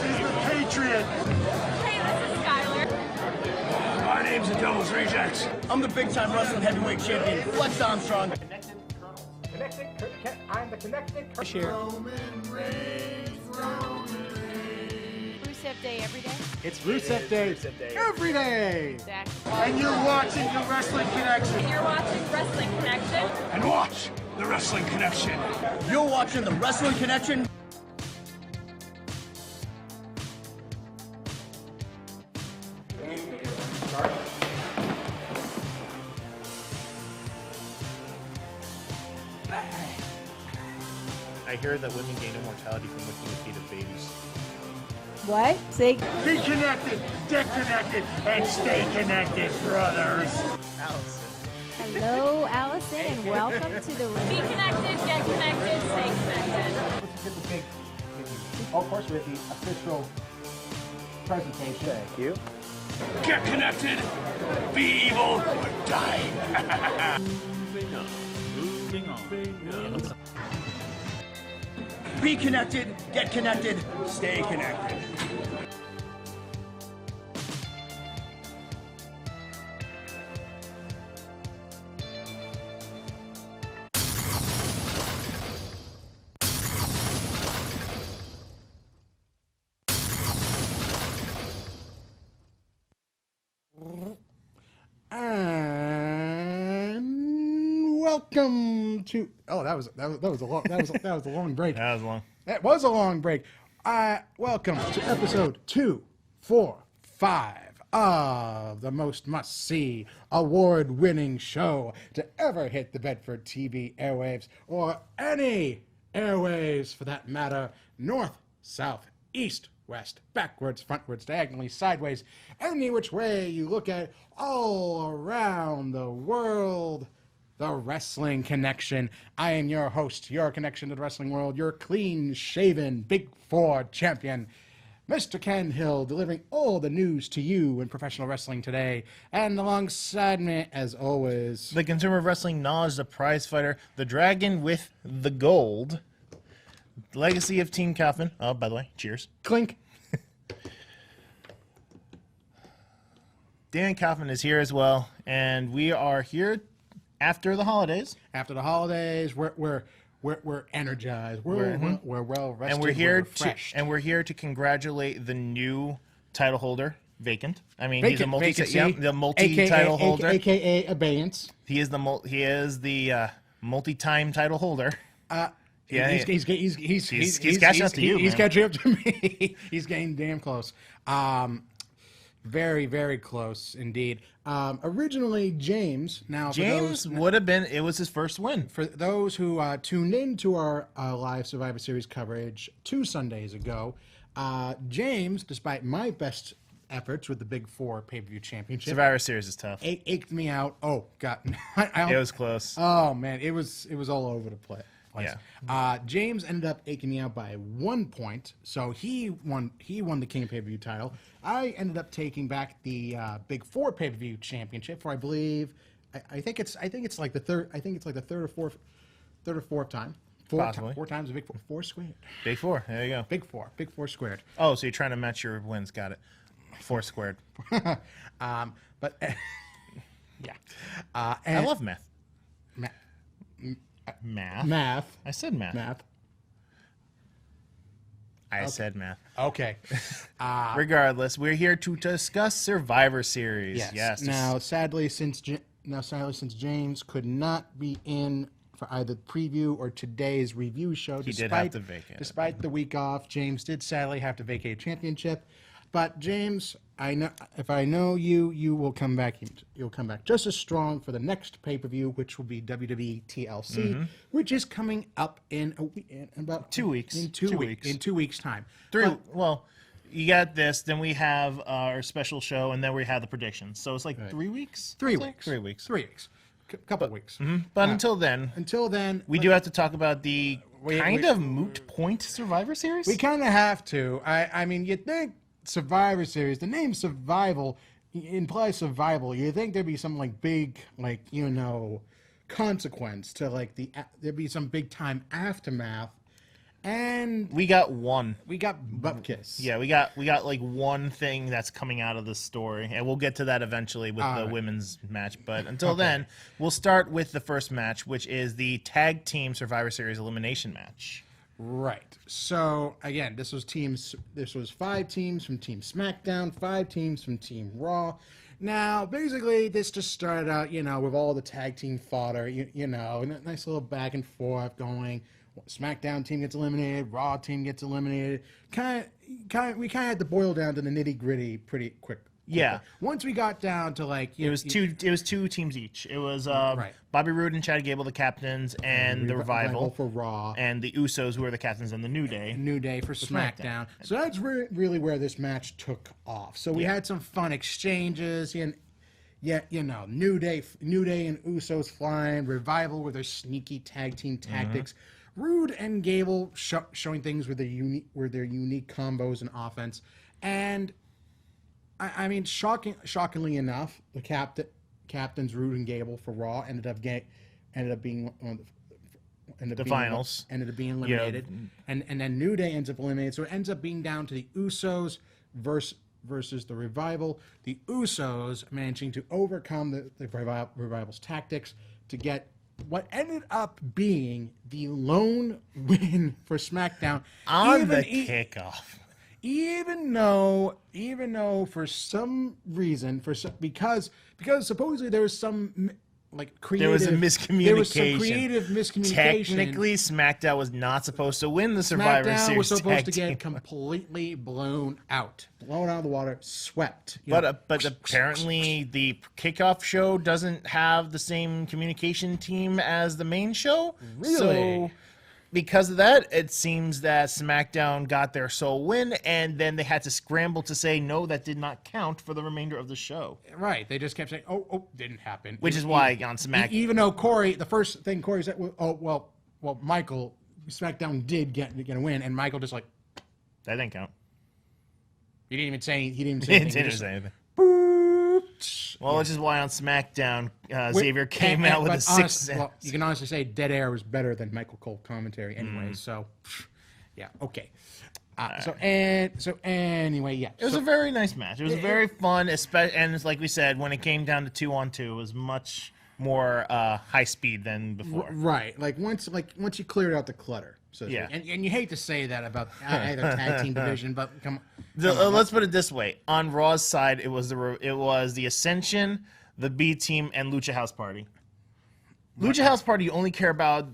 is the Patriot. Hey, this is Skylar. My name's the Devil's Rejects. I'm the big-time wrestling heavyweight champion, Flex Armstrong. I'm the Kennected. Rusev Day every day. It's Rusev Day every day. Exactly. And you're watching the Wrestling Kennection. And you're watching Wrestling Kennection. And watch the Wrestling Kennection. You're watching the Wrestling Connection. I hear that women gain immortality from licking the feet of babies. What? Say. Be connected, get connected, and stay connected, brothers. Allison. Hello, Allison, and welcome to the. Be connected, get connected, stay connected. Let's get the big. Of course, with the official presentation. Thank you. Get connected, be evil, or die. Moving on. Be connected, get connected, stay connected. And welcome to. Oh, that was a long break. That was long. That was a long break. Welcome to episode 245 of the most must-see, award-winning show to ever hit the Bedford TV airwaves, or any airwaves for that matter, north, south, east, west, backwards, frontwards, diagonally, sideways, any which way you look at it, all around the world. The Wrestling Connection. I am your host, your connection to the wrestling world, your clean-shaven Big Four champion, Mr. Ken Hill, delivering all the news to you in professional wrestling today. And alongside me, as always, The consumer of wrestling knowledge, the prize fighter, the dragon with the gold, legacy of Team Kaufman. Oh, by the way, cheers. Clink. Dan Kaufman is here as well, and we are here after the holidays. After the holidays, we're energized. We're well rested. And refreshed. we're here to congratulate the new title holder, Vacant. I mean, Vacant, he's a vacancy, the multi-title holder. AKA abeyance. He is the multi-time title holder. He's catching up to you, He's man. catching up to me. He's getting damn close. Very, very close indeed. Originally, James. Now, James would have been. It was his first win. For those who tuned in to our live Survivor Series coverage 2 Sundays ago, James, despite my best efforts with the Big Four pay-per-view championship, Survivor Series is tough. ached me out. Oh God, It was close. Oh man, it was all over the place. Yeah. James ended up aching me out by 1 point, so he won the King pay-per-view title. I ended up taking back the Big Four pay-per-view championship for, I believe, I think it's like the third or fourth time. Possibly. 4 times the Big Four. 4 squared. Big Four. There you go. Big Four squared. Oh, so you're trying to match your wins. Got it. 4 squared. But yeah. I love math. Math. Math. I said math. Math. I said math. Okay. Regardless, we're here to discuss Survivor Series. Yes. Now, sadly, since James could not be in for either the preview or today's review show, He did have to vacate. Despite the week off, James did sadly have to vacate championship. But James, I know if I know you, you will come back. You'll come back just as strong for the next pay-per-view, which will be WWE TLC, which is coming up in about 2 weeks. In 2 weeks. In 2 weeks' time. Well, you got this. Then we have our special show, and then we have the predictions. So it's like 3 weeks. 3 I think? weeks. 3 weeks. 3 weeks. Couple weeks. But until then, we do have to talk about the kind of moot point Survivor Series. We kind of have to. I mean, you'd think Survivor Series, the name Survival implies survival. You'd think there'd be some like big, like, you know, consequence to like there'd be some big time aftermath. And We got one. we got butt kiss. Yeah, we got like one thing that's coming out of the story, and we'll get to that eventually with the women's match. But until then, we'll start with the first match, which is the Tag Team Survivor Series elimination match. Right. So again, this was 5 teams from Team SmackDown, 5 teams from Team Raw. Now, basically, this just started out, with all the tag team fodder, and a nice little back and forth going. SmackDown team gets eliminated, Raw team gets eliminated. We kind of had to boil down to the nitty gritty pretty quick. Yeah. Once we got down to it was two teams each. It was Bobby Roode and Chad Gable, the captains, and the Revival for Raw, and the Usos, who were the captains, and the New Day. New Day for SmackDown. So that's really where this match took off. So we had some fun exchanges, and New Day and Usos flying, Revival with their sneaky tag team tactics, Roode and Gable showing things with their unique combos and offense, and I mean, shockingly enough, the captains Roode and Gable for Raw ended up being finals. Ended up being eliminated, and then New Day ends up eliminated. So it ends up being down to the Usos versus the Revival. The Usos managing to overcome the Revival's tactics to get what ended up being the lone win for SmackDown on the kickoff. Even though for some reason, because supposedly there was some creative, there was a miscommunication. There was some creative miscommunication. Technically, SmackDown was not supposed to win the Survivor Series. SmackDown was supposed to get completely blown out of the water, swept. But apparently, the kickoff show doesn't have the same communication team as the main show. Really? So, because of that, it seems that SmackDown got their sole win, and then they had to scramble to say, no, that did not count for the remainder of the show. Right. They just kept saying, oh, didn't happen. Which is why on SmackDown... Even though the first thing Corey said was, well, Michael, SmackDown did get a win, and Michael just that didn't count. He didn't even say anything. He didn't say anything. Well, which is why on SmackDown, Xavier came out with a 6. Well, you can honestly say Dead Air was better than Michael Cole commentary anyway. So, yeah, okay. So anyway, yeah. It was a very nice match. It was very fun, and it's like we said, when it came down to 2-on-2, it was much more high speed than before. Right. Once you cleared out the clutter. So yeah. And you hate to say that about either tag team division, but come on. Let's put it this way: on Raw's side, it was the Ascension, the B Team, and Lucha House Party. Lucha House Party, you only care about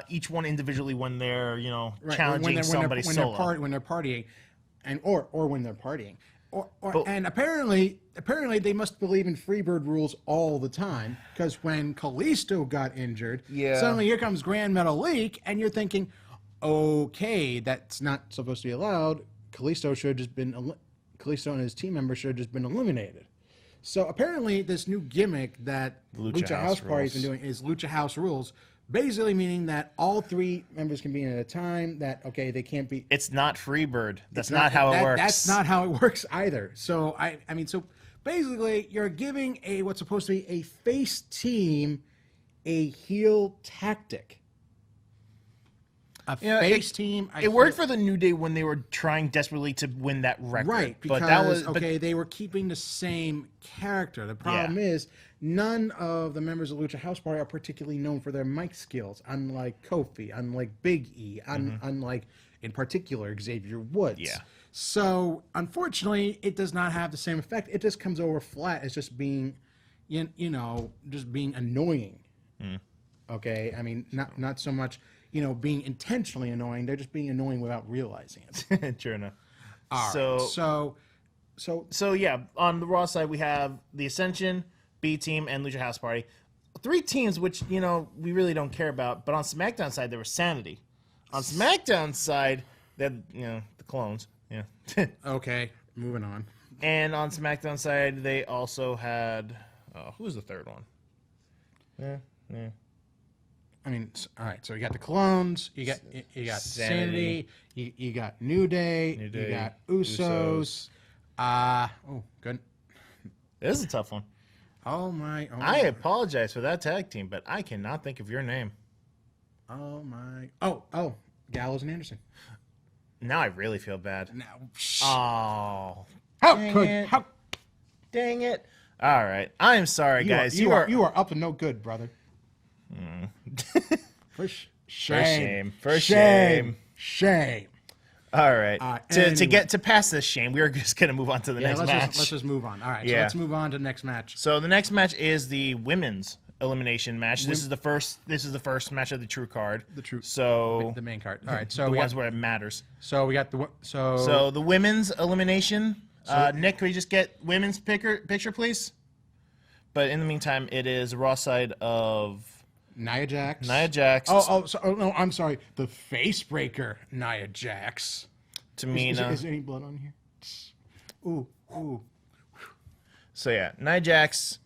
each one individually when they're challenging somebody solo. When they're partying, or when they're partying, and apparently they must believe in Freebird rules all the time, because when Kalisto got injured, suddenly here comes Grand Metalik, and you're thinking, okay, that's not supposed to be allowed. Kalisto and his team members should have just been eliminated. So apparently this new gimmick that Lucha House Party's been doing is Lucha House rules, basically meaning that all 3 members can be in at a time, that, okay, they can't be... It's not Freebird. That's not how it works. That's not how it works either. So, I mean, so basically you're giving what's supposed to be a face team a heel tactic. Face team. It worked for the New Day when they were trying desperately to win that record. Right, because they were keeping the same character. The problem is none of the members of Lucha House Party are particularly known for their mic skills, unlike Kofi, unlike Big E, unlike, in particular, Xavier Woods. Yeah. So, unfortunately, it does not have the same effect. It just comes over flat as just being, just being annoying. Okay? I mean, not so much... being intentionally annoying. They're just being annoying without realizing it. True enough. All right. So yeah, on the Raw side, we have the Ascension, B Team, and Lucha House Party. 3 teams, which, we really don't care about. But on SmackDown side, there was Sanity. On SmackDown side, the clones. Yeah. Okay, moving on. And on SmackDown side, they also had... who was the third one? Yeah. I mean, all right. So you got the clones. You got Sanity. You got New Day. You got Usos. Good. This is a tough one. I apologize for that tag team, but I cannot think of your name. Gallows and Anderson. Now I really feel bad. Now, Oh, how dang could it. how dang it! All right, I am sorry, guys. you are up to no good, brother. For shame. For shame. Shame. All right. To anyway. get to pass this shame, we are just gonna move on to the next match. Let's just move on. All right, so Yeah. let's move on to the next match. So the next match is the women's elimination match. This is the first match of the true card. So The main card. All right, so the we ones got, where it matters. so we got the So the women's elimination. Nick, can we just get women's picture, please? But in the meantime, it is the Raw side of Nia Jax. Tamina. I'm sorry. The face breaker, Nia Jax. Is there any blood on here? Ooh. So yeah, Nia Jax,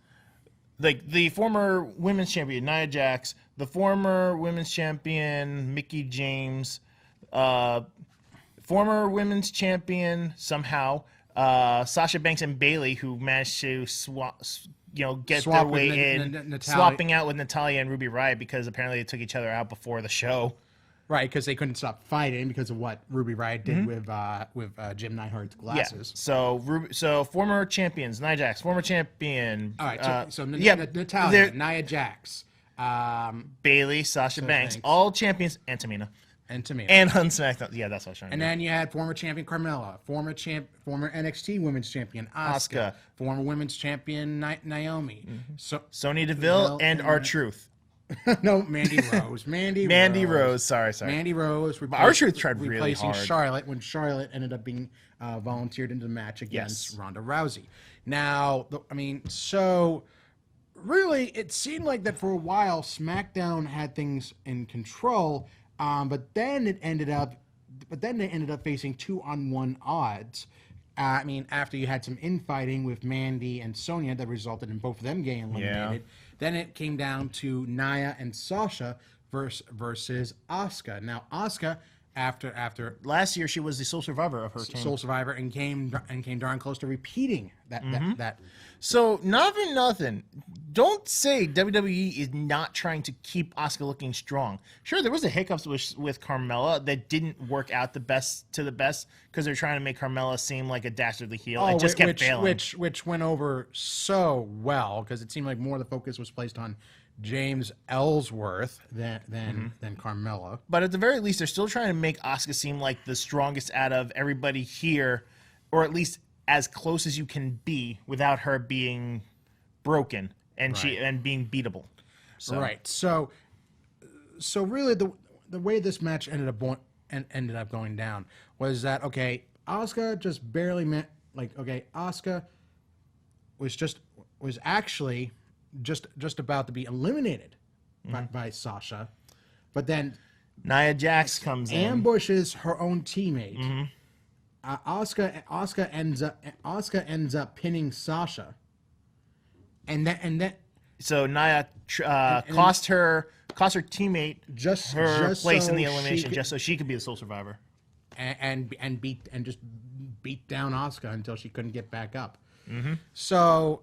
like the former women's champion Nia Jax, the former women's champion Mickie James, former women's champion somehow Sasha Banks and Bayley, who managed to get Swap their with way in, Natalia. swapping out with Natalia and Ruby Riott because apparently they took each other out before the show. Right, because they couldn't stop fighting because of what Ruby Riott did with Jim Neidhart's glasses. So former champions Nia Jax, former champion. All right, so Natalia, Nia Jax, Bayley, Sasha Banks, all champions, and Tamina. And Tamina. And on SmackDown. Yeah, that's what I was trying to And do. then you had former champion Carmella, former NXT Women's Champion Asuka, former Women's Champion Naomi, so Sonya Deville and R-Truth. no, Mandy Rose, Mandy Rose. Sorry. Mandy Rose. R-Truth tried really replacing hard. Charlotte when Charlotte ended up being volunteered into the match against Ronda Rousey. Now, so really, it seemed like that for a while SmackDown had things in control. But then they ended up facing 2-on-1 odds. After you had some infighting with Mandy and Sonya that resulted in both of them getting eliminated. Then it came down to Nia and Sasha versus Asuka. Now Asuka, after last year she was the sole survivor of her team. Sole survivor and came darn close to repeating that. So not for nothing, don't say WWE is not trying to keep Asuka looking strong. Sure, there was a hiccups with Carmella that didn't work out the best because they're trying to make Carmella seem like a dastardly heel and just kept failing. Which went over so well because it seemed like more of the focus was placed on James Ellsworth than Carmella. But at the very least, they're still trying to make Asuka seem like the strongest out of everybody here, or at least as close as you can be without her being broken and being beatable. So. Right. So really, the way this match ended up going down was that Asuka just barely met. Asuka was actually just about to be eliminated by Sasha, but then Nia Jax comes in, ambushes her own teammate. Asuka ends up pinning Sasha, and then so Nia cost her teammate her place in the elimination just so she could be the sole survivor, and just beat down Asuka until she couldn't get back up. So,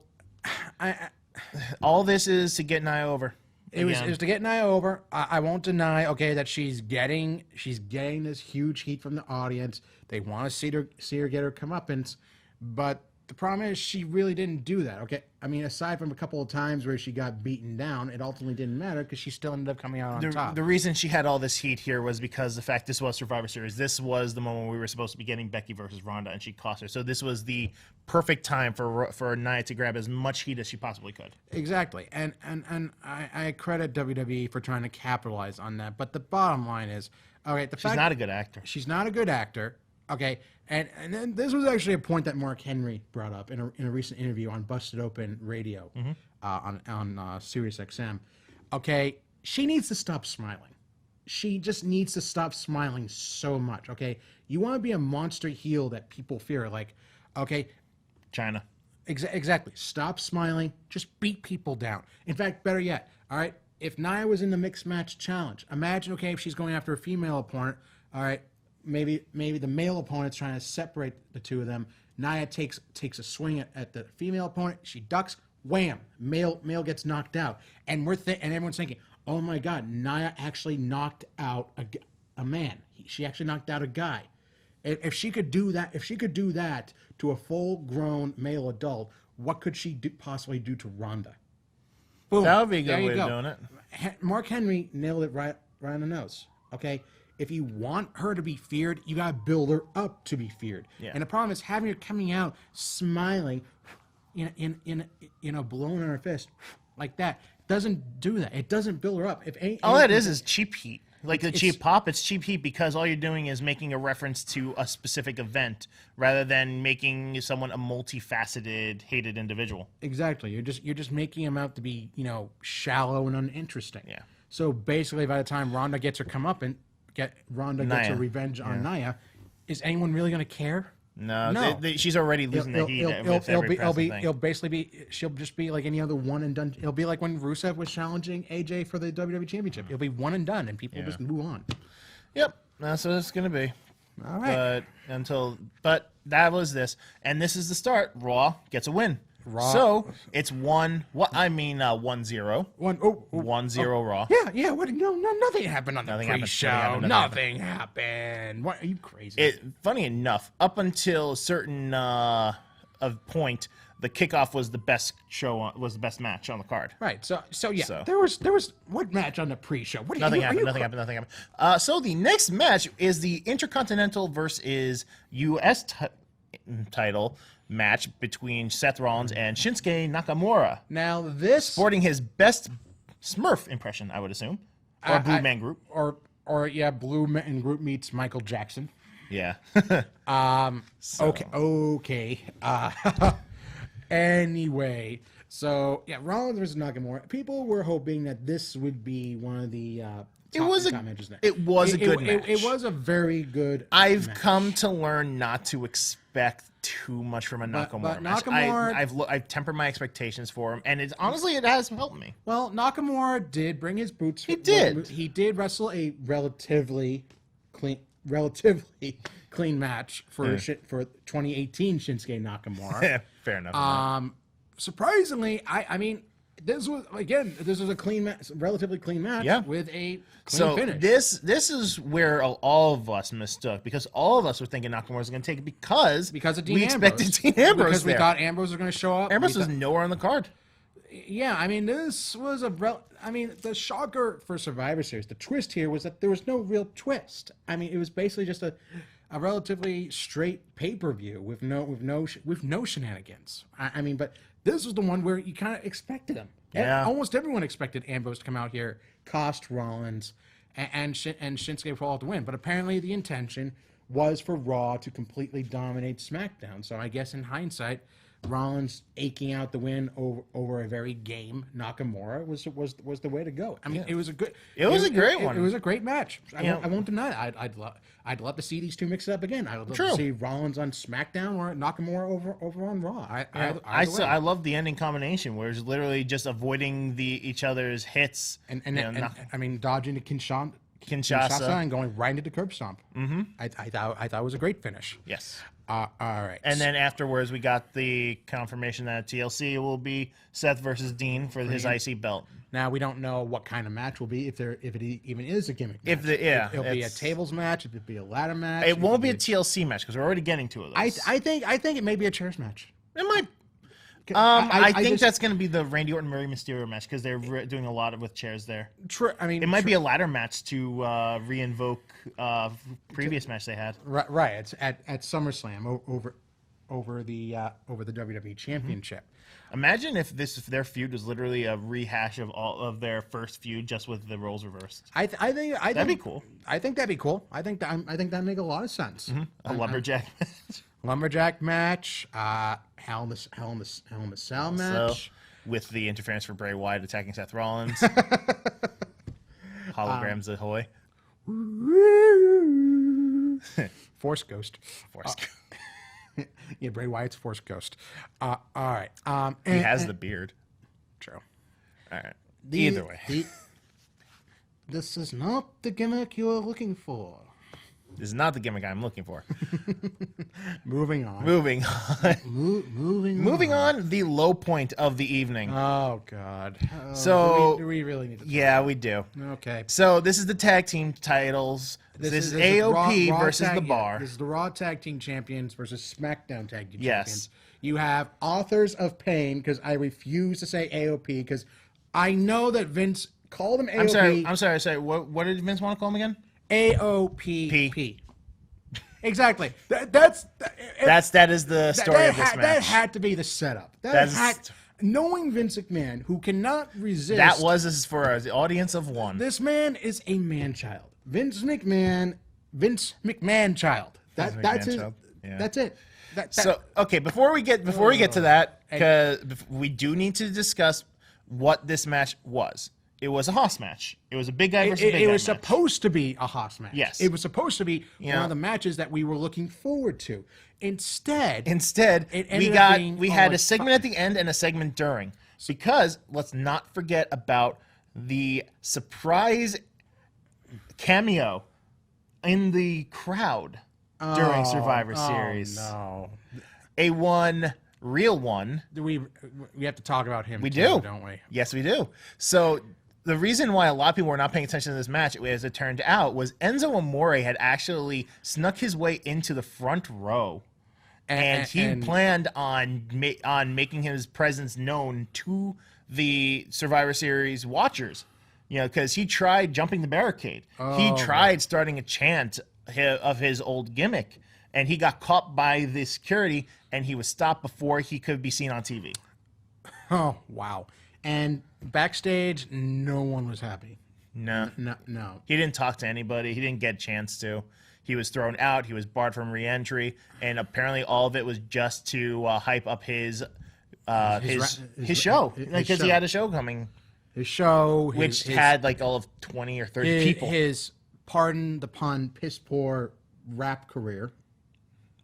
all this is to get Nia over. It was to get Nia over. I won't deny, that she's getting this huge heat from the audience. They want to see her get her comeuppance, but the problem is she really didn't do that. Aside from a couple of times where she got beaten down, it ultimately didn't matter because she still ended up coming out on top. The reason she had all this heat here was because the fact this was Survivor Series. This was the moment we were supposed to be getting Becky versus Ronda, and she cost her. So this was the perfect time for Nia to grab as much heat as she possibly could. Exactly, and I credit WWE for trying to capitalize on that. But the bottom line is, she's not a good actor. She's not a good actor. And then this was actually a point that Mark Henry brought up in a recent interview on Busted Open Radio on Sirius XM. She needs to stop smiling. She just needs to stop smiling so much. You want to be a monster heel that people fear, China. Exactly. Stop smiling. Just beat people down. In fact, better yet, if Nia was in the mixed match challenge, imagine, if she's going after a female opponent, maybe the male opponent's trying to separate the two of them. Nia takes a swing at the female opponent. She ducks. Wham! Male gets knocked out. And everyone's thinking, oh my God, Nia actually knocked out a man. She actually knocked out a guy. If she could do that to a full-grown male adult, what could she possibly do to Ronda? Boom. That would be a There good you way go. of doing it. Mark Henry nailed it right on the nose. Okay, if you want her to be feared, you gotta build her up to be feared. Yeah. And the problem is having her coming out smiling, blowing on her fist like that doesn't do that. It doesn't build her up. All that is cheap heat. Like the It's- cheap pop, it's cheap heat because all you're doing is making a reference to a specific event rather than making someone a multifaceted, hated individual. Exactly. You're just making him out to be, shallow and uninteresting. Yeah. So basically, by the time Ronda gets her Ronda gets her Nia. revenge on Nia, is anyone really going to care? No. She's already losing the heat with every passing thing. It'll basically be, she'll just be like any other one and done. It'll be like when Rusev was challenging AJ for the WWE Championship. It'll be one and done, and people just move on. Yep, that's what it's gonna be. All right. But that was this, and this is the start. Raw gets a win. So it's 1-0. 1-0 Raw. Yeah. What? No, nothing happened on the Nothing happened. pre-show. Nothing Nothing happened. What? Are you crazy? Funny enough, up until a certain point, the kickoff was the best match on the card. Right. So yeah. So. There was what match on the pre-show? What? Nothing happened. Nothing happened. So the next match is the Intercontinental versus U.S. title match between Seth Rollins and Shinsuke Nakamura. Now this Sporting his best Smurf impression, I would assume, or Blue Man Group, or Blue Man Group meets Michael Jackson. Yeah. Okay. Anyway, so yeah, Rollins versus Nakamura. People were hoping that this would be one of the top matches there. It was a good match. It was a very good. I've match. come to learn not to expect too much from a Nakamura but match. Nakamura- I've tempered my expectations for him, and it has helped me. Well, Nakamura did bring his boots. He did. He did wrestle a relatively clean match for 2018 Shinsuke Nakamura. Fair enough. Surprisingly, I mean, this was a clean match, relatively clean match with a clean finish. This is where all of us mistook, because all of us were thinking Nakamura was going to take it because of Dean we expected Ambrose. Dean Ambrose because there. we thought Ambrose was going to show up. Ambrose was nowhere on the card. Yeah, I mean, this was the shocker for Survivor Series. The twist here was that there was no real twist. I mean, it was basically just a relatively straight pay-per-view with no shenanigans. I mean, but this was the one where you kind of expected him. Yeah. Almost everyone expected Ambrose to come out here, cost Rollins, and Shinsuke fall out to win. But apparently the intention was for Raw to completely dominate SmackDown. So I guess in hindsight, Rollins eking out the win over a very game Nakamura was the way to go. I mean, it was a great one. It was a great match. I won't deny it. I'd love to see these two mix it up again. I would love to see Rollins on SmackDown or Nakamura over on Raw. I love the ending combination where it's literally just avoiding each other's hits and dodging the Kinshasa and going right into the curb stomp. Mm-hmm. I thought it was a great finish. Yes. All right. And then afterwards, we got the confirmation that TLC will be Seth versus Dean for his IC belt. Now we don't know what kind of match will be if it even is a gimmick match. It'll be a tables match. It'll be a ladder match. It won't be a TLC match because we're already getting two of those. I think it may be a chairs match. It might. I think that's going to be the Randy Orton Rey Mysterio match because they're doing a lot with chairs there. True. I mean, it might be a ladder match to reinvoke previous match they had. Right. It's at SummerSlam over the WWE Championship. Imagine if their feud was literally a rehash of all of their first feud, just with the roles reversed. I think that'd be cool. I think that'd be cool. I think that make a lot of sense. Mm-hmm. A lumberjack match. Lumberjack match. Hell in the Cell match. With the interference for Bray Wyatt attacking Seth Rollins. Holograms ahoy. Force Ghost. Yeah, Bray Wyatt's Force Ghost. All right. He has the beard. True. All right. Either way. This is not the gimmick you are looking for. This is not the gimmick I'm looking for. Moving on. Moving on. The low point of the evening. Oh, God. So do we really need to talk Yeah, we do. Okay. So this is the tag team titles. This is AOP versus The Bar. This is the Raw Tag Team Champions versus SmackDown Tag Team Yes. Champions. You have Authors of Pain, because I refuse to say AOP, because I know that Vince called them AOP. I'm sorry. What did Vince want to call him again? AOPP. Exactly. That is the story of this match. That had to be the setup. Knowing Vince McMahon, who cannot resist. That was this for the audience of one. This man is a man-child. Vince McMahon child. That's his. child. Yeah. That's it. So okay, before we get to that, because we do need to discuss what this match was. It was a Haas match. It was a big guy versus big guy. It was match. supposed to be a Haas match. Yes. It was supposed to be one of the matches that we were looking forward to. Instead, we had a segment at the end and a segment during. Because let's not forget about the surprise cameo in the crowd during Survivor Series. No. Real one. We have to talk about him. We too, do, don't we? Yes, we do. So the reason why a lot of people were not paying attention to this match, as it turned out, was Enzo Amore had actually snuck his way into the front row, and he planned on making his presence known to the Survivor Series watchers. You know, because he tried jumping the barricade. He tried starting a chant of his old gimmick, and he got caught by the security, and he was stopped before he could be seen on TV. Oh, wow. And backstage, no one was happy. No. He didn't talk to anybody. He didn't get a chance to. He was thrown out. He was barred from re-entry, and apparently all of it was just to hype up his show, because he had a show coming. His show, which had like all of 20 or 30 people. His, pardon the pun, piss poor rap career.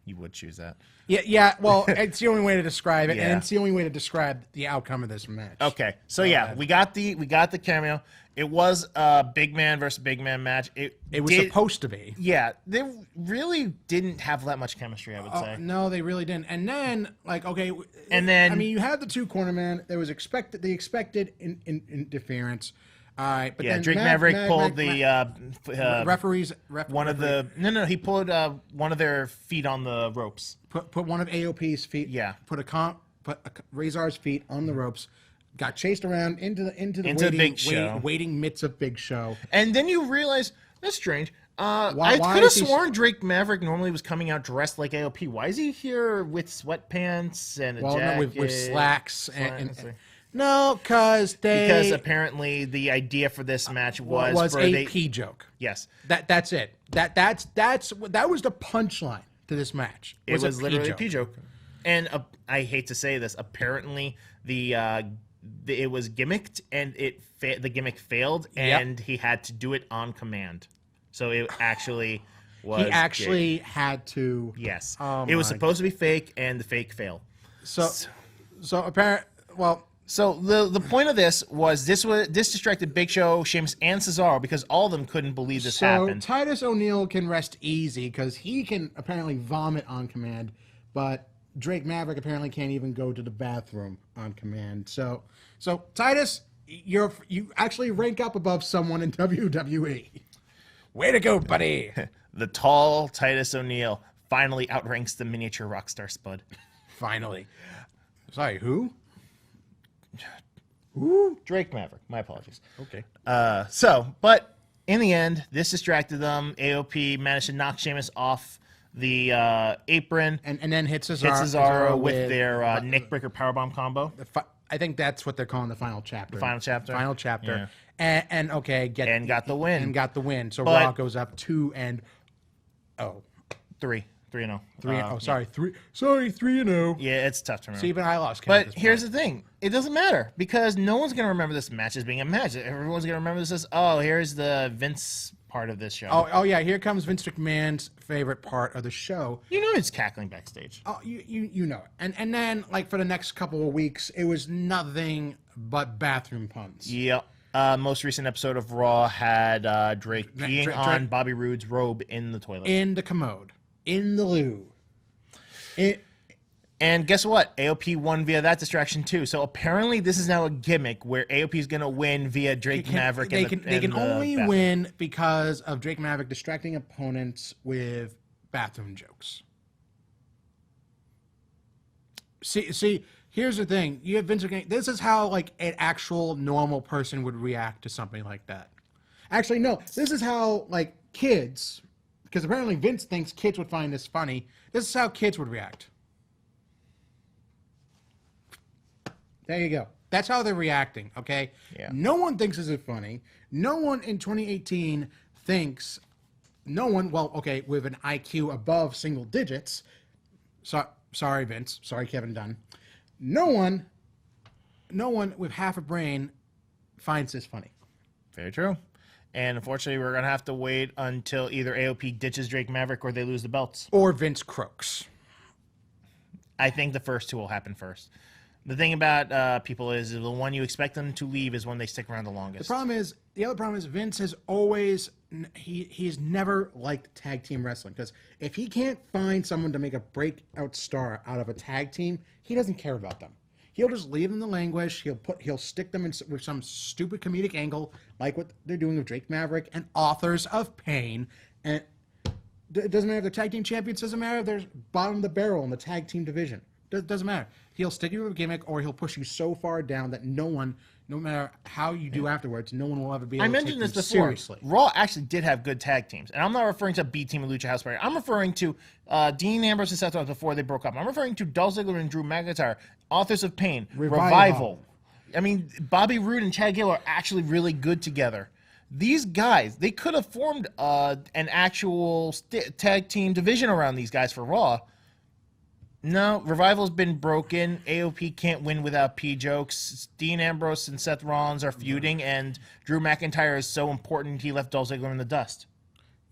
You would choose that. Yeah. Well, it's the only way to describe it, Yeah. and it's the only way to describe the outcome of this match. Okay, so we got the cameo. It was a big man versus big man match. It was supposed to be. Yeah, they really didn't have that much chemistry, I would say. No, they really didn't. And then, I mean, you had the two cornermen. There was the expected interference. But then Drake Maverick pulled the referees. He pulled one of their feet on the ropes. Put one of AOP's feet. Yeah. Put Razor's feet on the ropes. Got chased around into the Big Show. waiting mitts of Big Show. And then you realize that's strange. I could have sworn Drake Maverick normally was coming out dressed like AOP. Why is he here with sweatpants and a jacket? with slacks no, because apparently the idea for this match was for a P joke. Yes, that's it. That was the punchline to this match. It was literally a P joke. And I hate to say this, apparently it was gimmicked, and the gimmick failed, and he had to do it on command. So it actually was. He actually had to. Yes, it was supposed to be fake, and the fake failed. So apparently, well. So the point of this distracted Big Show, Sheamus, and Cesaro, because all of them couldn't believe this happened. So Titus O'Neil can rest easy because he can apparently vomit on command, but Drake Maverick apparently can't even go to the bathroom on command. So Titus, you actually rank up above someone in WWE. Way to go, buddy! The tall Titus O'Neil finally outranks the miniature rockstar Spud. Finally. Sorry, who? Ooh. Drake Maverick. My apologies. Okay. But in the end, this distracted them. AOP managed to knock Sheamus off the apron. And then hit Cesaro with their neckbreaker powerbomb combo. I think that's what they're calling the final chapter. Final chapter. Yeah. And got the win. And got the win. So Raw goes up 2-0. 3-0. 3-0. Yeah, it's tough to remember. See, even I lost count. But here's the thing. It doesn't matter, because no one's going to remember this match as being a match. Everyone's going to remember this as, here's the Vince part of this show. Oh yeah, here comes Vince McMahon's favorite part of the show. You know he's cackling backstage. Oh, you know it. And then, for the next couple of weeks, it was nothing but bathroom puns. Yep. Most recent episode of Raw had Drake peeing on Bobby Roode's robe in the toilet. In the commode. In the loo. And guess what? AOP won via that distraction too. So apparently this is now a gimmick where AOP is going to win via Drake Maverick. They can only win because of Drake Maverick distracting opponents with bathroom jokes. See, here's the thing. You have Vince McMahon. This is how like an actual normal person would react to something like that. Actually, no. This is how like kids, because apparently Vince thinks kids would find this funny. This is how kids would react. There you go. That's how they're reacting, okay? Yeah. No one thinks this is funny. No one in 2018 thinks, well, okay, with an IQ above single digits. Sorry, Vince. Sorry, Kevin Dunn. No one with half a brain finds this funny. Very true. And unfortunately, we're going to have to wait until either AOP ditches Drake Maverick or they lose the belts. Or Vince croaks. I think the first two will happen first. The thing about people is the one you expect them to leave is when they stick around the longest. The other problem is Vince has he's never liked tag team wrestling, because if he can't find someone to make a breakout star out of a tag team, he doesn't care about them. He'll just leave them to languish. He'll stick them in with some stupid comedic angle, like what they're doing with Drake Maverick and Authors of Pain. And it doesn't matter if they're tag team champions. Doesn't matter if they're bottom of the barrel in the tag team division. Doesn't matter. He'll stick you with a gimmick, or he'll push you so far down that no matter how you do afterwards, no one will ever be able to take mentioned this them before. seriously. Raw actually did have good tag teams. And I'm not referring to B Team and Lucha House Party. I'm referring to Dean Ambrose and Seth Rollins before they broke up. I'm referring to Dolph Ziggler and Drew McIntyre, Authors of Pain, Revival. I mean, Bobby Roode and Chad Gable are actually really good together. These guys, they could have formed an actual tag team division around these guys for Raw. No, Revival's been broken. AOP can't win without P jokes. Dean Ambrose and Seth Rollins are feuding, and Drew McIntyre is so important he left Dolph Ziggler in the dust.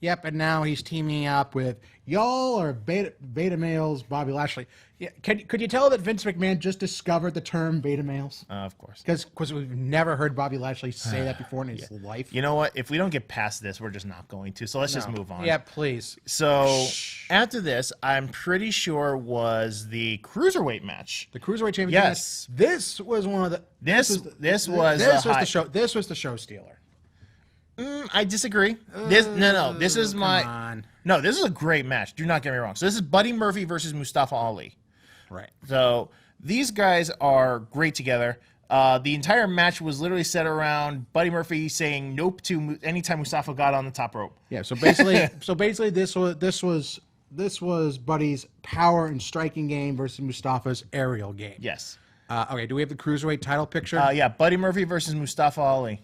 Yep, and now he's teaming up with y'all are beta males, Bobby Lashley. Yeah, could you tell that Vince McMahon just discovered the term beta males? Of course. Because we've never heard Bobby Lashley say that before in his life. You know what? If we don't get past this, we're just not going to. So let's just move on. Yeah, please. So after this, I'm pretty sure was the Cruiserweight match. The Cruiserweight Championship. Yes. Match. This was one of the. This was the show. This was the show stealer. I disagree. This is my. Come on. No, this is a great match. Do not get me wrong. So this is Buddy Murphy versus Mustafa Ali. Right. So these guys are great together. The entire match was literally set around Buddy Murphy saying nope to anytime Mustafa got on the top rope. Yeah. So basically, this was Buddy's power and striking game versus Mustafa's aerial game. Yes. Okay. Do we have the Cruiserweight title picture? Yeah. Buddy Murphy versus Mustafa Ali.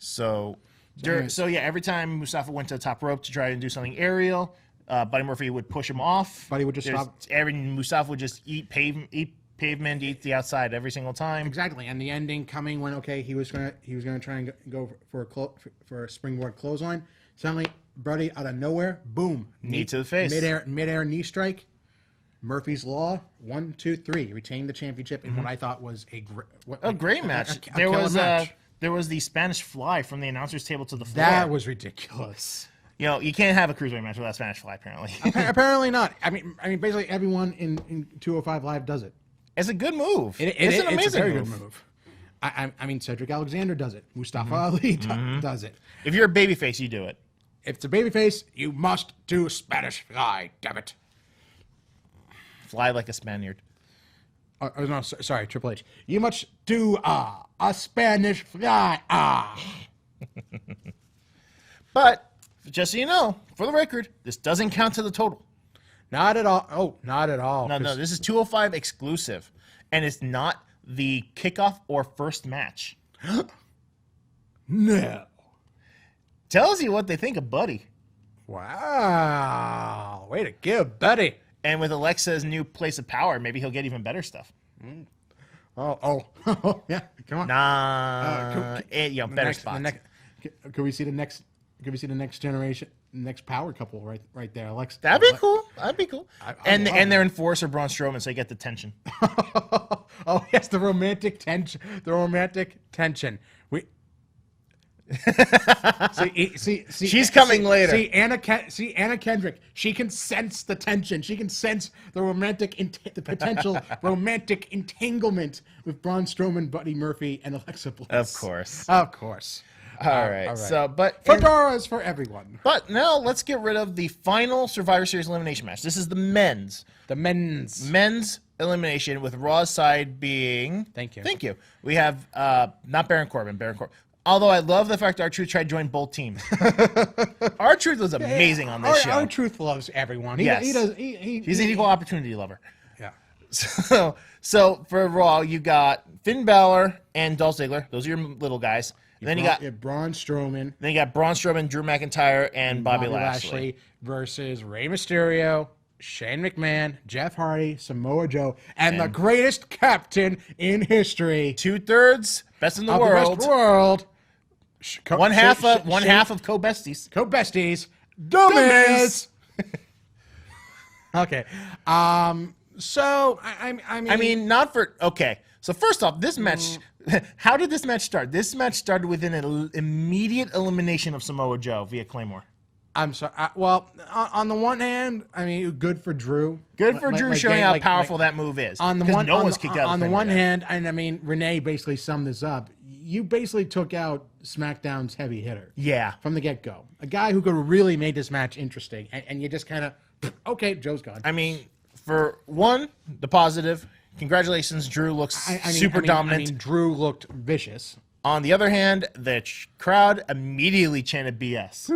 So yeah, every time Mustafa went to the top rope to try and do something aerial, Buddy Murphy would push him off. Buddy would just stop. Mustafa would just eat pavement, eat the outside every single time. Exactly, and the ending coming when he was gonna try and go for a springboard clothesline. Suddenly, Buddy out of nowhere, boom, knee to the face, midair knee strike. Murphy's Law, 1, 2, 3, retained the championship in what I thought was a great match. There was the Spanish Fly from the announcer's table to the floor. That was ridiculous. You know, you can't have a cruiserweight match without Spanish Fly, apparently. Apparently not. I mean, basically everyone in 205 Live does it. It's a good move. It's an amazing very good move. I mean, Cedric Alexander does it. Mustafa Ali does it. If you're a babyface, you do it. If it's a babyface, you must do Spanish Fly. Damn it. Fly like a Spaniard. No, sorry, Triple H. You must do a Spanish Fly. But just so you know, for the record, this doesn't count to the total. Not at all. Oh, not at all. No, this is 205 exclusive, and it's not the kickoff or first match. No. Tells you what they think of Buddy. Wow. Way to give, Buddy. And with Alexa's new place of power, maybe he'll get even better stuff. Oh, yeah. Come on. Nah, better spots. Could we see the next? Could we see the next generation, next power couple right there, Alexa? That'd be cool. And their enforcer Braun Strowman, so you get the tension. Oh yes, the romantic tension. See, She's coming later. See Anna Kendrick. She can sense the tension. She can sense the potential romantic entanglement with Braun Strowman, Buddy Murphy, and Alexa Bliss. Of course. Of course. All right. So, fedoras for everyone. But now let's get rid of the final Survivor Series elimination match. This is the men's elimination, with Raw's side being. Thank you. We have not Baron Corbin. Although I love the fact that R-Truth tried to join both teams. R-Truth was amazing on this show. R-Truth loves everyone. Yes. He's an equal opportunity lover. Yeah. So for Raw, you got Finn Balor and Dolph Ziggler. Those are your little guys. Then you got Braun Strowman. Then you got Braun Strowman, Drew McIntyre, and Bobby Lashley versus Rey Mysterio, Shane McMahon, Jeff Hardy, Samoa Joe, and the greatest captain in history. 2/3 best in the world. One half of co-besties. Co-besties. Dummies. Okay. So I mean, not for okay. So first off, this match. How did this match start? This match started with an immediate elimination of Samoa Joe via Claymore. I'm sorry. Well, on the one hand, I mean, good for Drew. Good for Drew, showing how powerful that move is. On the one, no one's kicked out. On the one hand, and I mean, Renee basically summed this up. You basically took out SmackDown's heavy hitter. Yeah. From the get-go, a guy who could have really made this match interesting, and you just kind of, okay, Joe's gone. I mean, for one, the positive. Congratulations, Drew looks super dominant. I mean, Drew looked vicious. On the other hand, the crowd immediately chanted BS.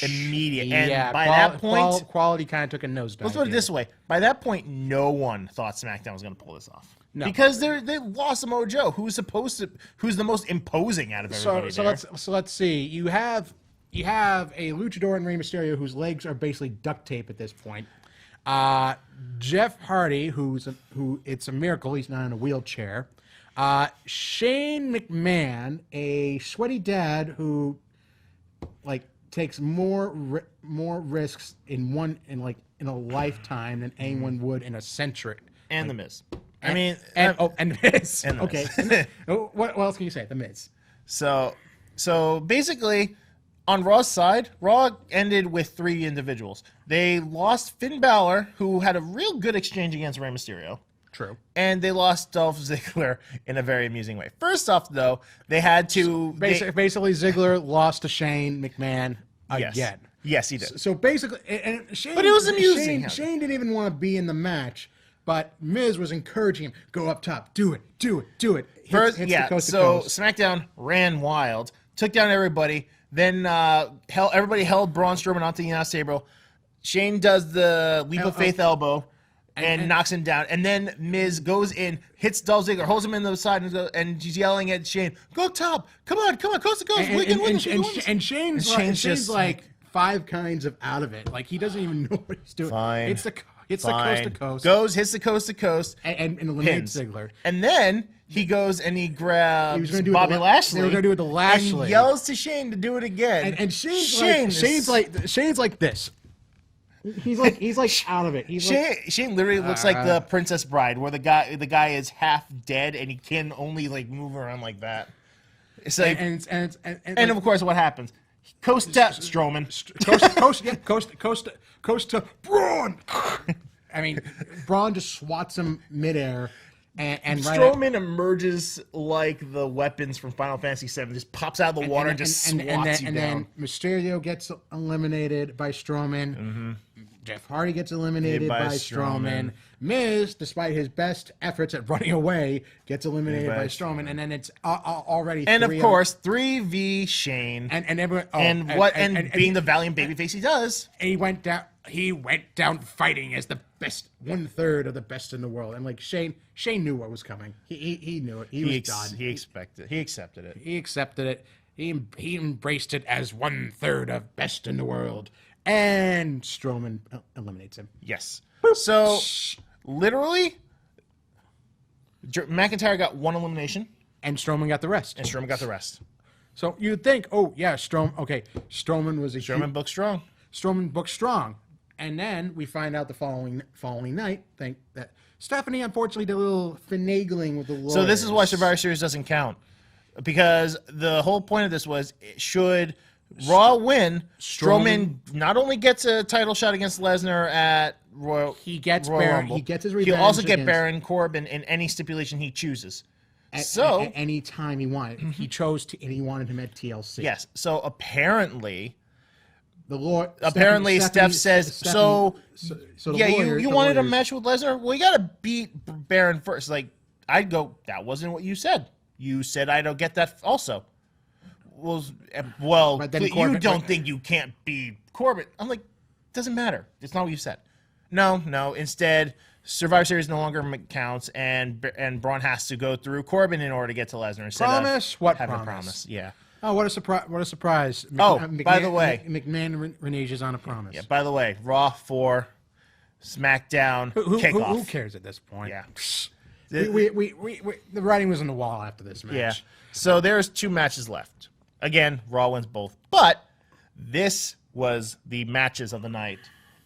Immediate. And by that point... Quality kind of took a nosedive. Let's put it this way. By that point, no one thought SmackDown was going to pull this off. No. Because they lost Samoa Joe, who's the most imposing out of everybody So let's see. You have a luchador in Rey Mysterio whose legs are basically duct tape at this point. Jeff Hardy, who it's a miracle he's not in a wheelchair. Shane McMahon, a sweaty dad who takes more risks in a lifetime than anyone would in a century. And The Miz. And The Miz. And The okay. Miz. What else can you say? The Miz. So basically, on Raw's side, Raw ended with 3 individuals. They lost Finn Balor, who had a real good exchange against Rey Mysterio. True. And they lost Dolph Ziggler in a very amusing way. First off, though, they had to... Basically, Ziggler lost to Shane McMahon again. Yes, he did. So basically... And Shane, but it was amusing. Shane didn't even want to be in the match, but Miz was encouraging him, go up top, do it. First, so SmackDown ran wild, took down everybody, then everybody held Braun Strowman onto the United Table. Shane does the leap of faith elbow and knocks him down. And then Miz goes in, hits Dolph Ziggler, holds him in the side, and she's yelling at Shane, go top, come on, coast to coast. And Shane's like 5 kinds of out of it. Like, he doesn't even know what he's doing. Fine. It's the coast to coast. Hits the coast to coast. And eliminates Ziggler. And then he goes and he grabs Bobby Lashley. They were going to do it to Lashley. And yells to Shane to do it again. And Shane's like this. He's like out of it. Shane literally looks like the Princess Bride, where the guy is half dead and he can only move around like that. It's like, and of course, what happens? Coast to Strowman. Coast to Braun. I mean, Braun just swats him midair. And Strowman emerges like the weapons from Final Fantasy VII, just pops out of the water and just swats you down. And then Mysterio gets eliminated by Strowman. Mm-hmm. Jeff Hardy gets eliminated by Strowman. Miz, despite his best efforts at running away, gets eliminated by Strowman. And then it's already and of course 3v Shane. And everyone and being the valiant babyface he does. And he went down fighting as the best, 1/3 of the best in the world. And Shane knew what was coming. He knew it. He was done. He accepted it. He accepted it. He embraced it as 1/3 of best in the world. And Strowman eliminates him. Yes. So literally, McIntyre got 1 elimination, and Strowman got the rest. So you'd think, Strowman was Strowman booked strong. Strowman booked strong. And then we find out the following night, that Stephanie unfortunately did a little finagling with the lawyers. So this is why Survivor Series doesn't count. because the whole point of this was, should Raw win, Strowman not only gets a title shot against Lesnar at Royal Rumble, he gets his revenge. He'll also get against, Baron Corbin in any stipulation he chooses. at any time he wanted. He chose to, and he wanted him at TLC. Yes. So apparently, the Lord. Steph says so. So the yeah, lawyer, you the wanted a lawyers- match with Lesnar. Well, you got to beat Baron first. Like I'd go. That wasn't what you said. You said I don't get that. Also, well, But then you Corbin- don't think you can't beat Corbin. I'm like, doesn't matter. It's not what you said. No. Instead, Survivor Series no longer counts, and Braun has to go through Corbin in order to get to Lesnar. Instead Promise? of What having promise? a promise. Yeah. Oh, what a surprise! What a surprise! By the way, McMahon reneges on a promise. Yeah. By the way, Raw 4, SmackDown, kickoff. Who cares at this point? Yeah. The writing was on the wall after this match. Yeah. So there's 2 matches left. Again, Raw wins both. But this was the matches of the night.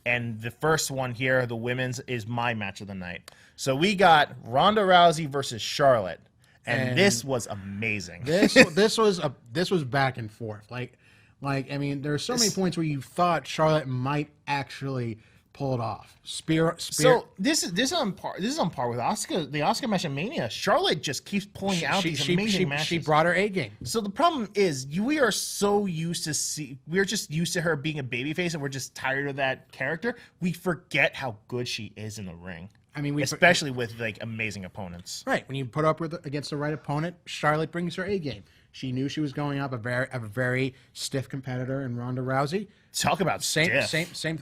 And the first one here, the women's, is my match of the night. So we got Ronda Rousey versus Charlotte. And this was amazing. This was back and forth. Like I mean, there are so many points where you thought Charlotte might actually pull it off. Spear. So this is on par with Asuka, the Asuka match at Mania. Charlotte just keeps pulling out these amazing matches. She brought her A game. So the problem is, we are so used to we're just used to her being a babyface, and we're just tired of that character. We forget how good she is in the ring. I mean, especially with like amazing opponents. Right. When you put up against the right opponent, Charlotte brings her A game. She knew she was going up a very stiff competitor in Ronda Rousey. Talk about stiff. Same.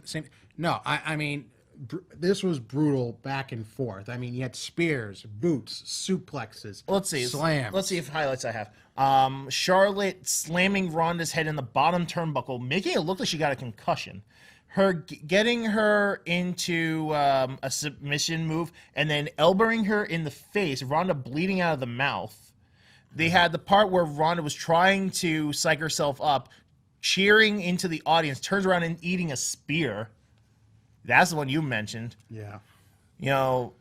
No, I mean, this was brutal back and forth. I mean, you had spears, boots, suplexes, slams. Let's see if highlights I have. Charlotte slamming Ronda's head in the bottom turnbuckle, making it look like she got a concussion. Her getting her into a submission move and then elbowing her in the face, Ronda bleeding out of the mouth. They had the part where Ronda was trying to psych herself up, cheering into the audience, turns around and eating a spear. That's the one you mentioned. Yeah. You know,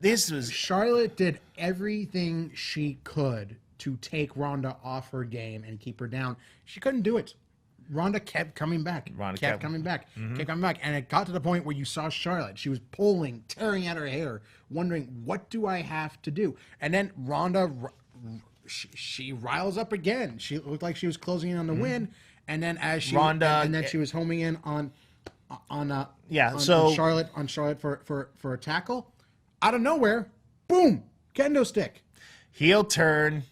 this was... Charlotte did everything she could to take Ronda off her game and keep her down. She couldn't do it. Ronda kept coming back. Kept coming back. And it got to the point where you saw Charlotte. She was pulling, tearing at her hair, wondering, what do I have to do? And then Ronda, she riles up again. She looked like she was closing in on the win. And then as she... and then she was homing in on Charlotte for a tackle. Out of nowhere, boom, kendo stick. Heel turn.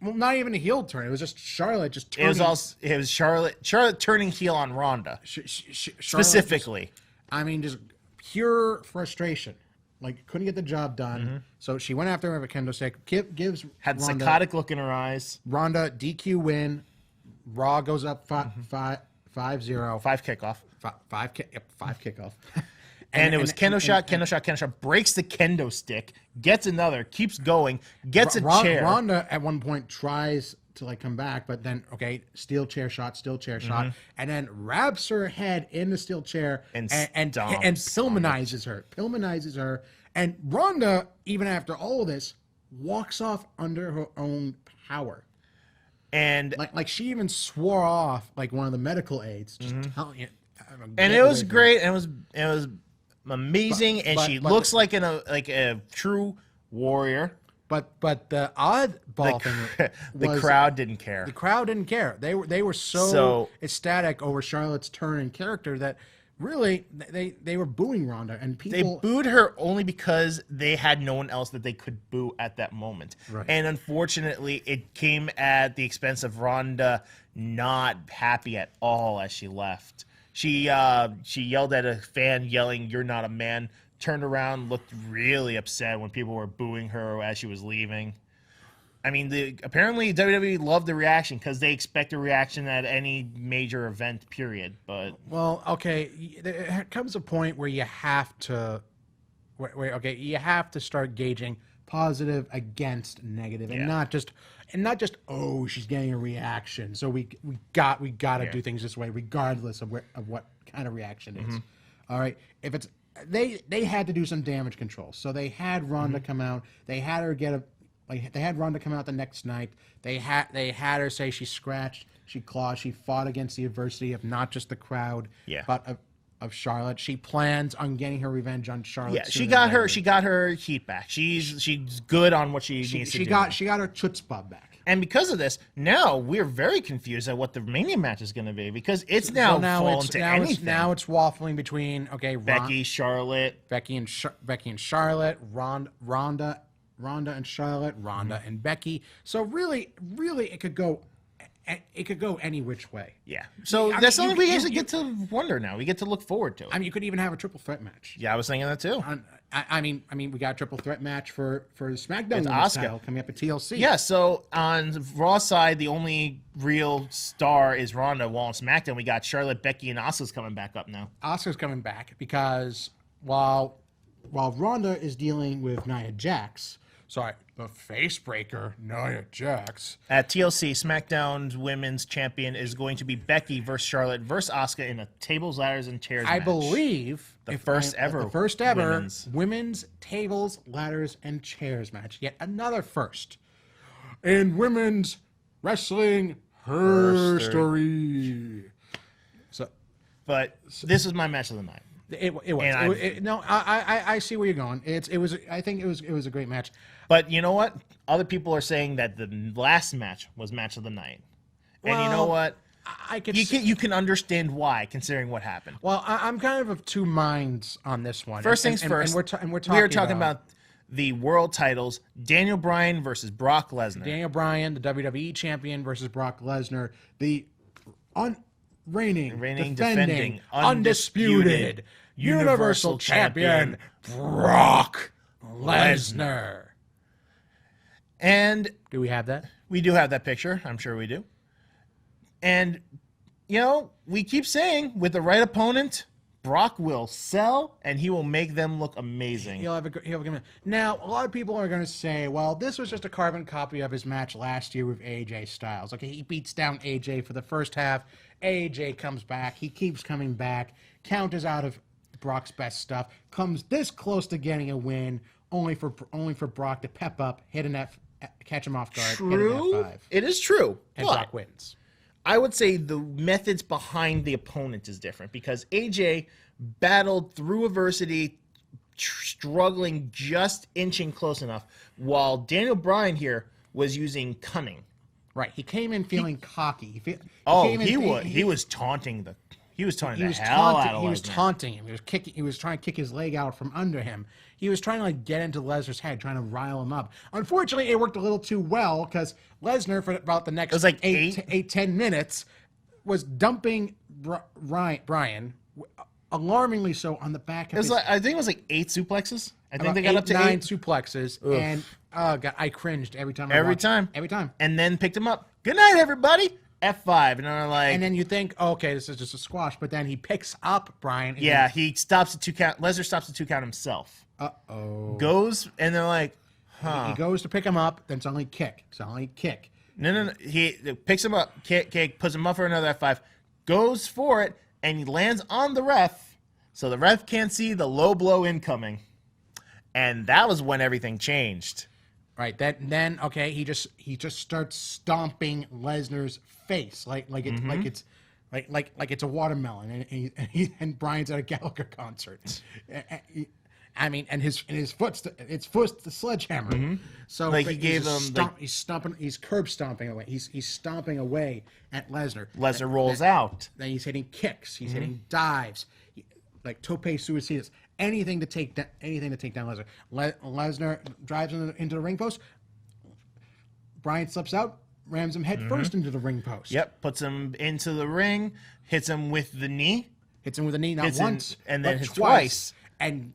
Well, not even a heel turn. It was just Charlotte just turning. It was Charlotte turning heel on Ronda. Specifically. Just pure frustration. Like, couldn't get the job done. So she went after her with a kendo stick. Gives had Ronda, psychotic look in her eyes. Ronda DQ win. Raw goes up 5-0. 5 kickoff. Five kickoff. And it was kendo shot, breaks the kendo stick, gets another, keeps going, gets a chair. Ronda at one point tries to like come back, but then, steel chair shot, and then wraps her head in the steel chair and Pillmanizes her. And Ronda, even after all of this, walks off under her own power. And like she even swore off like one of the medical aides, just telling you. And it was great, and it was amazing, and she looks like a true warrior. But the oddball thing was the crowd didn't care. The crowd didn't care. They were so ecstatic over Charlotte's turn in character that really they were booing Ronda, and people they booed her only because they had no one else that they could boo at that moment. Right. And unfortunately, it came at the expense of Ronda not happy at all as she left. She yelled at a fan, yelling, "You're not a man." Turned around, looked really upset when people were booing her as she was leaving. I mean, apparently WWE loved the reaction because they expect a reaction at any major event, period. But there comes a point where you have to, you have to start gauging positive against negative, and not just she's getting a reaction, so we got to do things this way regardless of what kind of reaction it is. All right, if it's they had to do some damage control, so they had Ronda come out, they had her get like they had Ronda come out the next night. They had her say she scratched, she clawed, she fought against the adversity of not just the crowd, but of Charlotte. She plans on getting her revenge on Charlotte. Yeah, she got her heat back. She's good on what she needs to do. She got her chutzpah back. And because of this, now we're very confused at what the Mania match is going to be because it's now fallen to anything. Now it's waffling between Becky, Charlotte, Becky and Charlotte, Ronda and Charlotte, Ronda and Becky. So really, it could go any which way. Yeah. So that's something we actually get to wonder now. We get to look forward to it. I mean, you could even have a triple threat match. Yeah, I was thinking that too. I mean, we got a triple threat match for the SmackDown Asuka title coming up at TLC. Yeah. So on Raw's side, the only real star is Ronda. While on SmackDown, we got Charlotte, Becky, and Asuka's coming back up now. Asuka's coming back because while Ronda is dealing with Nia Jax. Sorry, the face breaker, Nia Jax. At TLC, SmackDown's women's champion is going to be Becky versus Charlotte versus Asuka in a tables, ladders, and chairs match. I believe the first ever women's tables, ladders, and chairs match. Yet another first in women's wrestling history. But this is my match of the night. It was. I see where you're going. I think it was a great match. But you know what? Other people are saying that the last match was match of the night. And you know what? You can understand why, considering what happened. Well, I'm kind of two minds on this one. First things first. We are talking about the world titles: Daniel Bryan versus Brock Lesnar. Daniel Bryan, the WWE champion, versus Brock Lesnar, the reigning, defending, undisputed Universal Champion Brock Lesnar. And do we have that? We do have that picture. I'm sure we do. And, we keep saying with the right opponent, Brock will sell and he will make them look amazing. He'll have a good match. Now, a lot of people are going to say, well, this was just a carbon copy of his match last year with AJ Styles. Okay, he beats down AJ for the first half. AJ comes back. He keeps coming back. Counters out of Brock's best stuff. Comes this close to getting a win, only for Brock to pep up, hit an F, catch him off guard, hit an F5. It is true. And Brock wins. I would say the methods behind the opponent is different because AJ battled through adversity, struggling, just inching close enough, while Daniel Bryan here was using cunning. Right. He came in feeling cocky. He was taunting the hell out of Lesnar. He was taunting him. He was trying to kick his leg out from under him. He was trying to get into Lesnar's head, trying to rile him up. Unfortunately, it worked a little too well because Lesnar, for about the next 8-10 minutes, was dumping Bryan, alarmingly so, on the back of his head. I think it was 8 suplexes. I think they got up to 9 suplexes. Oof. And God, I cringed every time. Every time. And then picked him up. Good night, everybody. F5, and I'm like, and then you think, okay, this is just a squash, but then he picks up Bryan. Yeah, he stops at 2 count. Lesnar stops at 2 count himself. Goes, and they're like, huh. He goes to pick him up, then suddenly kick. No. He picks him up, kick, puts him up for another F5, goes for it, and he lands on the ref, so the ref can't see the low blow incoming. And that was when everything changed. Right. Then okay, he just starts stomping Lesnar's face like it's a watermelon, and Bryan's at a Gallagher concert. I mean, and his foot's the sledgehammer. Mm-hmm. So like he gave him he's curb stomping away. He's stomping away at Lesnar. Lesnar rolls out. Then he's hitting kicks. He's hitting dives, like tope suicidas. Anything to take down Lesnar. Lesnar drives into the ring post. Bryan slips out, rams him head first into the ring post. Yep, puts him into the ring, hits him with the knee. Not once, and then hits twice. And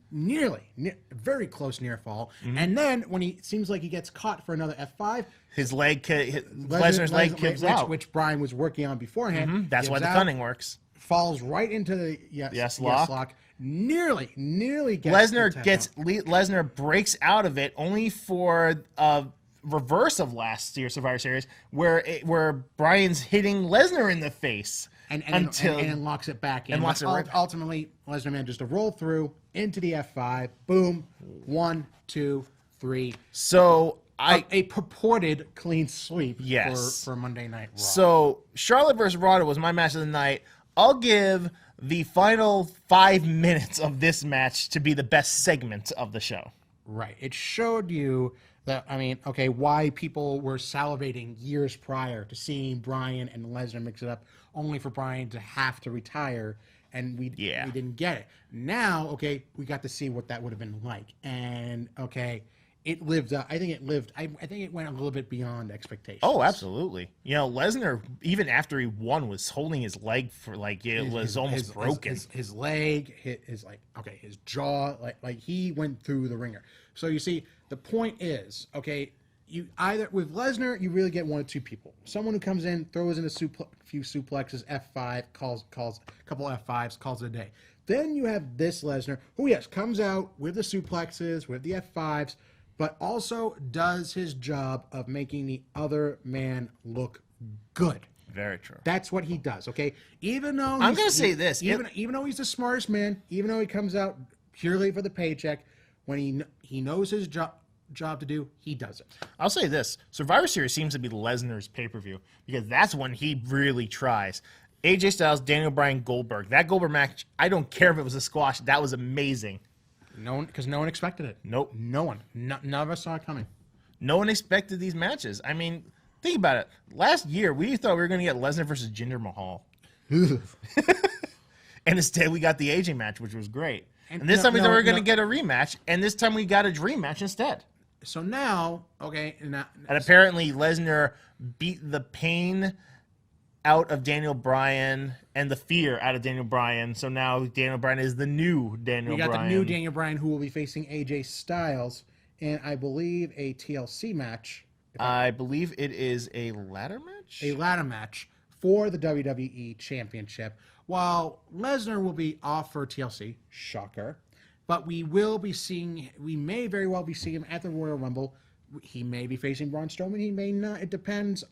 very close near fall. Mm-hmm. And then when he seems like he gets caught for another F5, Lesnar's leg gives out, which Bryan was working on beforehand. Mm-hmm. That's why the cunning works. Falls right into the yes lock. Nearly gets Lesnar breaks out of it, only for a reverse of last year's Survivor Series, where Bryan's hitting Lesnar in the face and locks it back in. And ultimately, Lesnar manages to roll through into the F5. Boom, 1, 2, 3. So a purported clean sweep Yes. for Monday Night Raw. So Charlotte versus Ronda was my match of the night. I'll give the final 5 minutes of this match to be the best segment of the show. Right. It showed you that, why people were salivating years prior to seeing Bryan and Lesnar mix it up, only for Bryan to have to retire, and we didn't get it. Now, we got to see what that would have been like. And, it lived up. I think it went a little bit beyond expectations. Oh, absolutely. Lesnar, even after he won, was holding his leg for it was almost broken. His leg, his jaw, like he went through the ringer. So you see, the point is, you either with Lesnar, you really get one of two people. Someone who comes in, throws in a few suplexes, F5, calls a couple F5s, calls it a day. Then you have this Lesnar, who yes comes out with the suplexes, with the F5s, but also does his job of making the other man look good. Very true. That's what he does, Even though I'm going to say this. Even though he's the smartest man, even though he comes out purely for the paycheck, when he knows his job to do, he does it. I'll say this. Survivor Series seems to be Lesnar's pay-per-view because that's when he really tries. AJ Styles, Daniel Bryan, Goldberg. That Goldberg match, I don't care if it was a squash. That was amazing. Because no one expected it. Nope. No one. None of us saw it coming. No one expected these matches. I mean, think about it. Last year, we thought we were going to get Lesnar versus Jinder Mahal. And instead, we got the AJ match, which was great. And this time we thought we were going to get a rematch, and this time we got a dream match instead. So now, and apparently Lesnar beat the pain out of Daniel Bryan and the fear out of Daniel Bryan. So now Daniel Bryan is the new Daniel Bryan. You got the new Daniel Bryan who will be facing AJ Styles in, I believe, a TLC match. I believe it is a ladder match? A ladder match for the WWE Championship. While Lesnar will be off for TLC, shocker. But we may very well be seeing him at the Royal Rumble. He may be facing Braun Strowman. He may not. It depends.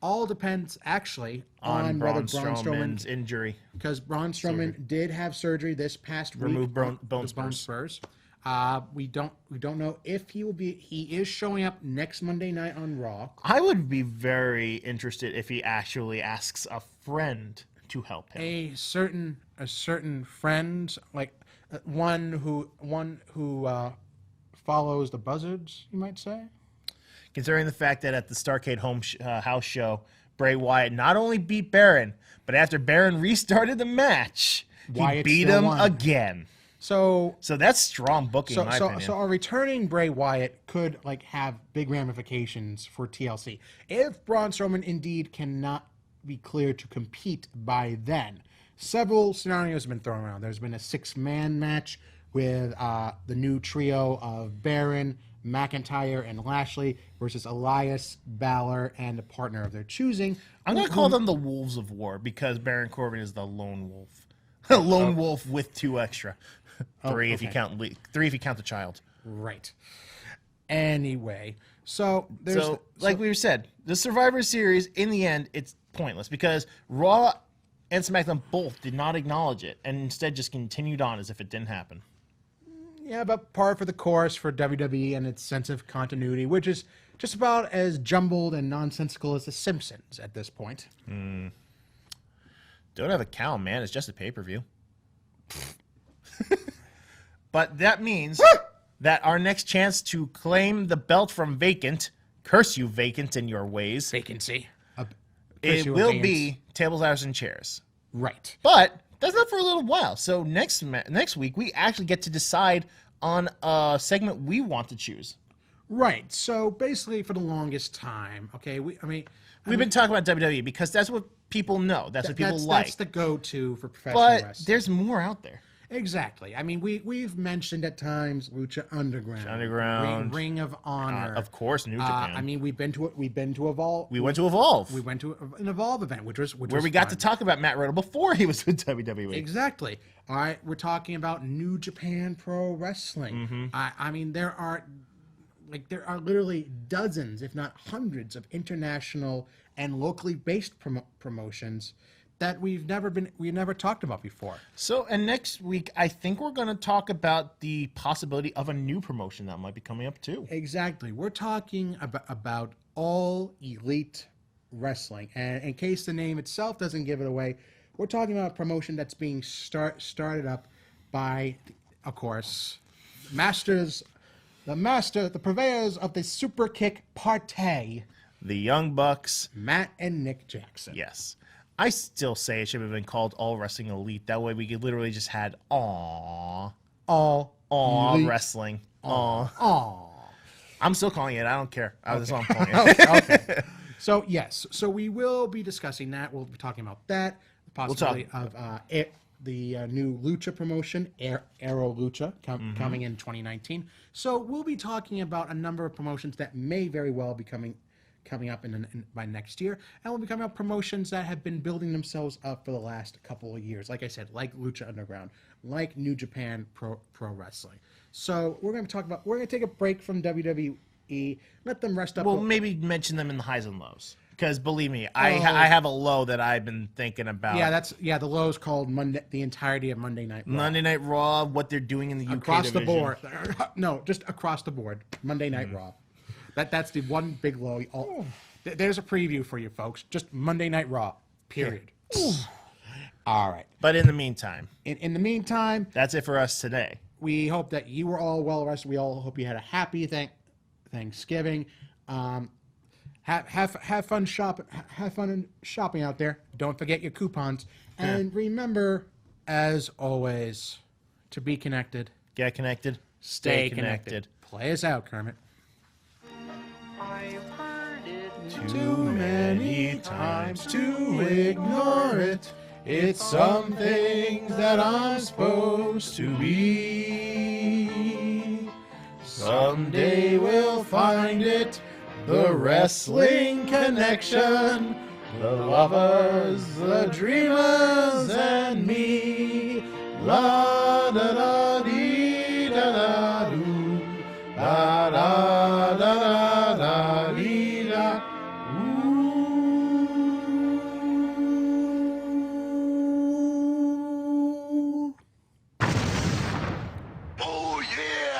All depends, actually, on whether Braun Strowman's injury. Because Braun Strowman did have surgery this past week. Remove bone spurs. We don't know if he will be. He is showing up next Monday night on Raw. I would be very interested if he actually asks a friend to help him. A certain friend, like one who follows the buzzards, you might say. Considering the fact that at the Starrcade house show, Bray Wyatt not only beat Baron, but after Baron restarted the match, he beat him again. So that's strong booking, in my opinion. So a returning Bray Wyatt could have big ramifications for TLC. If Braun Strowman indeed cannot be cleared to compete by then, several scenarios have been thrown around. There's been a 6-man match with the new trio of Baron, McIntyre, and Lashley versus Elias, Balor, and a partner of their choosing. I'm going to call them the Wolves of War because Baron Corbin is the lone wolf. Lone wolf with 2 extra. 3 if you count 3 if you count the child. Right. Anyway, we said, the Survivor Series, in the end, it's pointless because Raw and SmackDown both did not acknowledge it and instead just continued on as if it didn't happen. Yeah, but par for the course for WWE and its sense of continuity, which is just about as jumbled and nonsensical as The Simpsons at this point. Don't have a cow, man. It's just a pay-per-view. But that means that our next chance to claim the belt from Vacant, curse you, Vacant, in your ways. Vacancy. It will be tables, ladders, and chairs. Right. But that's not for a little while. So next week, we actually get to decide on a segment we want to choose. Right. So basically, for the longest time, we've been talking about WWE because that's what people know. That's what people like. That's the go-to for professional wrestling. But there's more out there. Exactly. We've mentioned at times Lucha Underground, Ring of Honor, of course, New Japan. We've been to Evolve. We went to Evolve. We went to an Evolve event, which was where we got to talk about Matt Riddle before he was with WWE. Exactly. All right, we're talking about New Japan Pro Wrestling. Mm-hmm. There are literally dozens, if not hundreds, of international and locally based promotions that we've never talked about before. So, and next week, I think we're going to talk about the possibility of a new promotion that might be coming up too. Exactly. We're talking about All Elite Wrestling. And in case the name itself doesn't give it away, we're talking about a promotion that's being started up by, of course, the purveyors of the super kick party, The Young Bucks. Matt and Nick Jackson. Yes. I still say it should have been called All Wrestling Elite. That way we could literally just had All Elite Wrestling. Aw. I'm still calling it. I don't care. That's all I'm calling it. Okay. So, yes. So, we will be discussing that. We'll be talking about that. The possibility of the new Lucha promotion, Aero Lucha, coming in 2019. So, we'll be talking about a number of promotions that may very well be coming up by next year, and we'll be coming up promotions that have been building themselves up for the last couple of years. Like I said, like Lucha Underground, like New Japan Pro Wrestling. So we're going to take a break from WWE, let them rest up. Well, maybe mention them in the highs and lows, because believe me, I have a low that I've been thinking about. Yeah, the low is called the entirety of Monday Night Raw. Monday Night Raw, what they're doing in the UK across division. the board. No, just across the board. Monday Night Raw. That's the one big low. There's a preview for you folks. Just Monday Night Raw. Period. All right. But in the meantime, In the meantime, that's it for us today. we hope that you were all well rested. We all hope you had a happy Thanksgiving. Have fun shopping. Have fun shopping out there. Don't forget your coupons. And remember, as always, to be connected. Get connected. Stay connected. Play us out, Kermit. Too many times to ignore it. It's something that I'm supposed to be. Someday we'll find it. The Wrestling Connection. The lovers, the dreamers, and me. La da da dee da da doo. Da da da da da dee da. Oh, yeah!